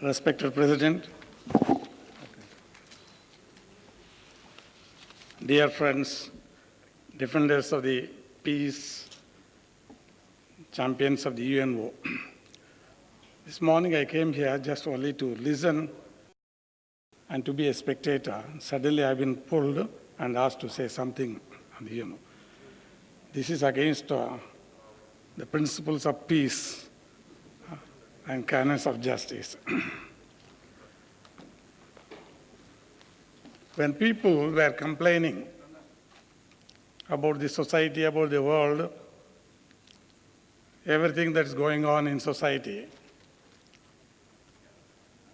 Respected President, dear friends, defenders of the peace, champions of the UNO. This morning I came here just only to listen and to be a spectator. Suddenly I've been pulled and asked to say something on the UNO. This is against the principles of peace and canons of justice. When people were complaining about the society, about the world, everything that's going on in society,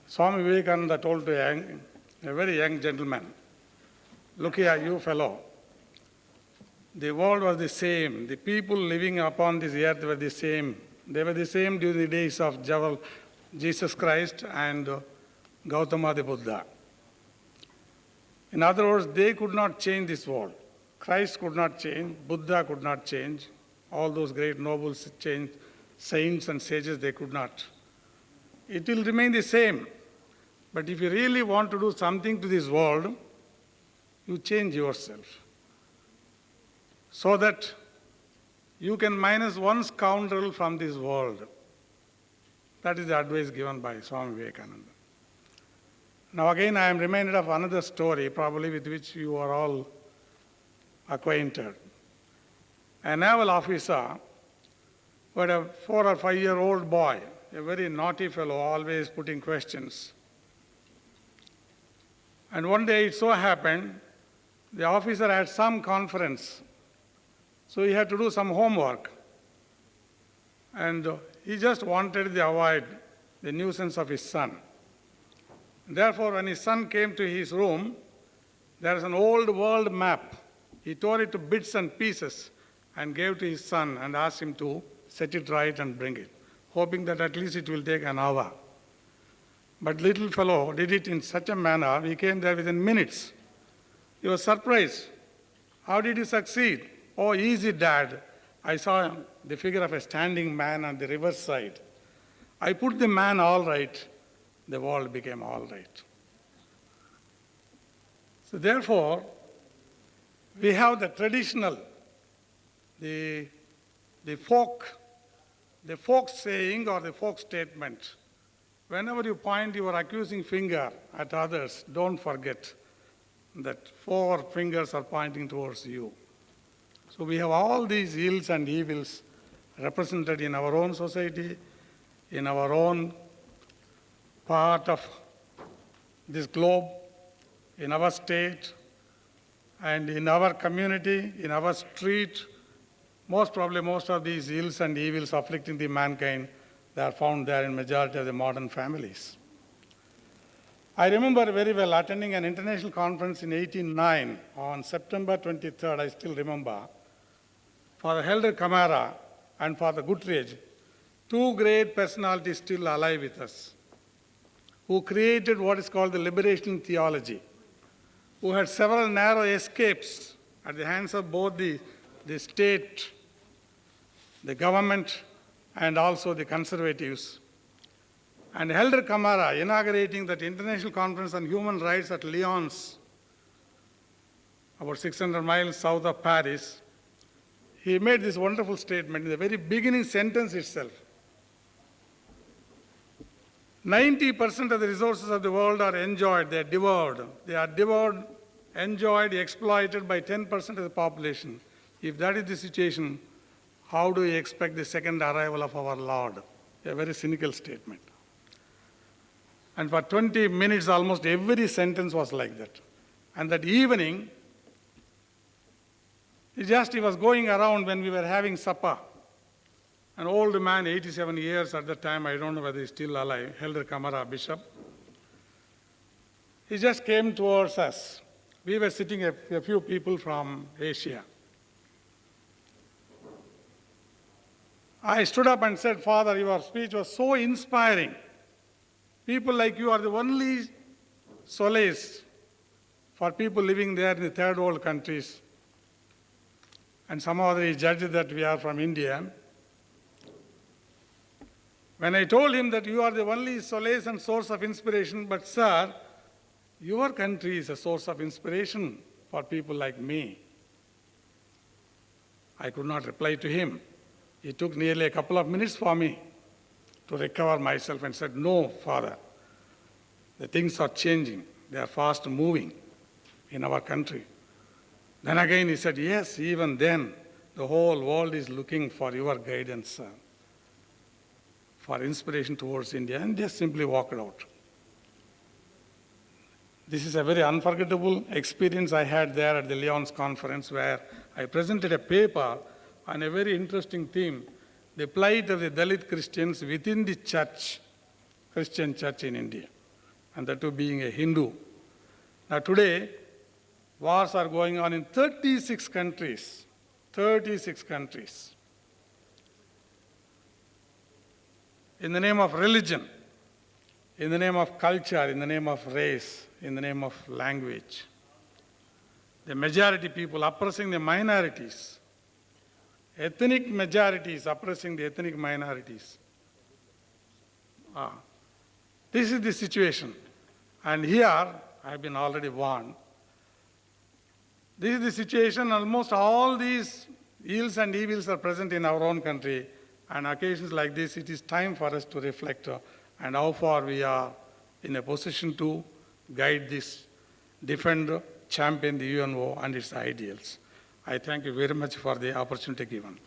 Swami Vivekananda told to a very young gentleman, "Look here, you fellow, the world was the same. The people living upon this earth were the same. They were the same during the days of Jesus Christ and Gautama the Buddha. In other words, they could not change this world. Christ could not change, Buddha could not change, all those great nobles changed, saints and sages, they could not. It will remain the same. But if you really want to do something to this world, you change yourself so that you can minus one scoundrel from this world." That is the advice given by Swami Vivekananda. Now again, I am reminded of another story, probably with which you are all acquainted. A naval officer who had a 4 or 5-year-old boy, a very naughty fellow, always putting questions. And one day it so happened, the officer had some conference, so he had to do some homework. And he just wanted to avoid the nuisance of his son. Therefore, when his son came to his room, there is an old world map. He tore it to bits and pieces and gave to his son and asked him to set it right and bring it, hoping that at least it will take an hour. But little fellow did it in such a manner, he came there within minutes. He was surprised. "How did you succeed?" "Oh, easy, Dad. I saw the figure of a standing man on the river side. I put the man all right. The world became all right." So therefore, we have the traditional, the folk saying or the folk statement. Whenever you point your accusing finger at others, don't forget that 4 fingers are pointing towards you. So we have all these ills and evils represented in our own society, in our own part of this globe, in our state, and in our community, in our street. Most probably most of these ills and evils afflicting the mankind, they are found there in majority of the modern families. I remember very well attending an international conference in 1809 on September 23rd, I still remember. Father Helder Camara and Father Guttridge, 2 great personalities still alive with us, who created what is called the liberation theology, who had several narrow escapes at the hands of both the state, the government, and also the conservatives. And Helder Camara, inaugurating that International Conference on Human Rights at Lyons, about 600 miles south of Paris, he made this wonderful statement in the very beginning sentence itself. 90% of the resources of the world are enjoyed, they are devoured. They are devoured, enjoyed, exploited by 10% of the population. If that is the situation, how do we expect the second arrival of our Lord? A very cynical statement. And for 20 minutes, almost every sentence was like that. And that evening, he was going around when we were having supper. An old man, 87 years at the time, I don't know whether he's still alive, Helder Camara, bishop. He just came towards us. We were sitting a few people from Asia. I stood up and said, "Father, your speech was so inspiring. People like you are the only solace for people living there in the third world countries." And somehow he judged that we are from India. When I told him that you are the only solace and source of inspiration, but sir, your country is a source of inspiration for people like me. I could not reply to him. It took nearly a couple of minutes for me to recover myself and said, no, Father, the things are changing. They are fast moving in our country. Then again he said, yes, even then, the whole world is looking for your guidance, sir, for inspiration towards India, and just simply walked out. This is a very unforgettable experience I had there at the Lyons conference, where I presented a paper on a very interesting theme, the plight of the Dalit Christians within the church, Christian church in India, and that too being a Hindu. Now today, wars are going on in 36 countries. 36 countries. In the name of religion, in the name of culture, in the name of race, in the name of language. The majority people oppressing the minorities. Ethnic majorities oppressing the ethnic minorities. This is the situation. And here, I have been already warned. This is the situation. Almost all these ills and evils are present in our own country. And occasions like this, it is time for us to reflect and how far we are in a position to guide this, defend, champion the UNO and its ideals. I thank you very much for the opportunity given.